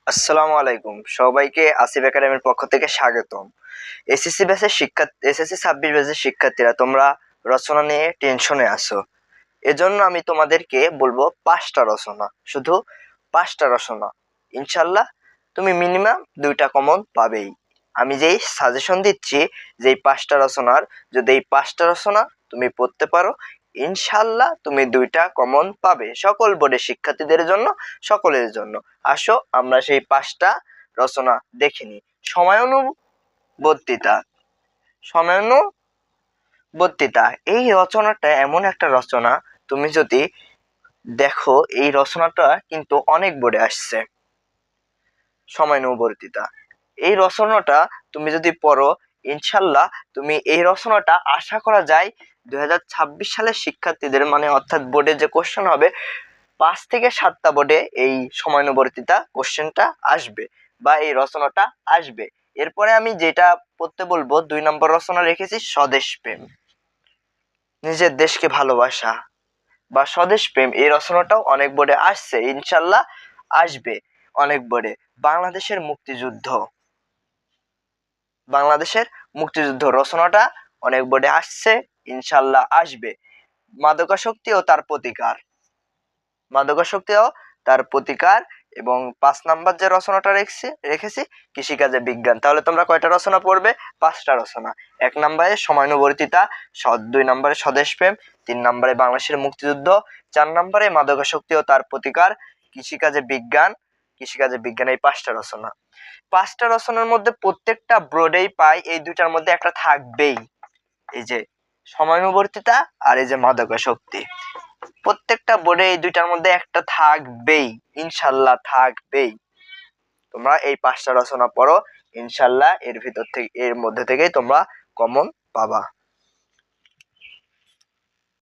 আসসালামু আলাইকুম, সবাইকে আসিফ একাডেমির পক্ষ থেকে স্বাগতম। এসএসসি 26 ব্যাচের শিক্ষার্থীরা তোমরা রচনা নিয়ে টেনশনে আছো। এজন্য আমি তোমাদেরকে বলবো 5টা রচনা, শুধু 5টা রচনা। ইনশাল্লাহ তুমি মিনিমাম 2টা কমন পাবেই। আমি যেই সাজেশন দিচ্ছি, যেই 5টা রচনার, যদি এই 5টা রচনা তুমি পড়তে পারো, ইনশাল্লাহ তুমি 2টা কমন পাবে, সকল বোর্ডের শিক্ষার্থীদের জন্য, সকলের জন্য। আসো আমরা সেই 5টা রচনা দেখিনি। সময়ানুবর্তিতা। সময়ানুবর্তিতা এই রচনাটা এমন একটা রচনা, তুমি যদি দেখো এই রচনাটা কিন্তু অনেক বোর্ডে আসছে। সময়ানুবর্তিতা এই রচনাটা তুমি যদি পড়ো, ইনশাল্লাহ তুমি এই রচনাটা, আশা করা যায় 2026 সালের শিক্ষার্থীদের, মানে অর্থাৎ বোর্ডে যে কোশ্চেন হবে 5 থেকে 7টা বোর্ডে এই সময়ানুবর্তিতা কোশ্চেনটা আসবে বা এই রচনাটা আসবে। এরপরে আমি যেটা পড়তে বলবো, 2 নম্বর রচনা রেখেছি স্বদেশ প্রেম। নিজের দেশকে ভালোবাসা বা স্বদেশ প্রেম, এই রচনাটাও অনেক বোর্ডে আসছে, ইনশাল্লাহ আসবে অনেক বোর্ডে। বাংলাদেশের মুক্তিযুদ্ধ। বাংলাদেশের মুক্তিযুদ্ধ রচনাটা অনেক বোর্ডে আসছে, ইনশাল্লাহ আসবে। মাদকাসক্তি ও তার প্রতিকার। মাদকাসক্তি ও তার প্রতিকার। এবং 5 নাম্বার যে রচনাটা রেখেছি কৃষিকাজে বিজ্ঞান। তাহলে তোমরা কয়টা রচনা পড়বে? 5টা রচনা। 1 নম্বরে সময়ানুবর্তিতা, 2 নম্বরে স্বদেশ প্রেম, 3 নম্বরে বাংলাদেশের মুক্তিযুদ্ধ, 4 নম্বরে মাদকাসক্তি ও তার প্রতিকার, কৃষিকাজে বিজ্ঞান। এই 5টা রচনা। 5টা রচনার মধ্যে প্রত্যেকটা বোর্ডেই পাই, এই 2টার মধ্যে একটা থাকবেই, এই যে সময়ানুবর্তিতা আর এই যে মাদকাসক্তি। প্রত্যেকটা বোর্ডে এই 2টার মধ্যে একটা থাকবেই, ইনশাল্লাহ থাকবেই। তোমরা এই 5টা রচনা পড়ো, ইনশাল্লাহ এর মধ্যে থেকেই তোমরা কমন পাবা।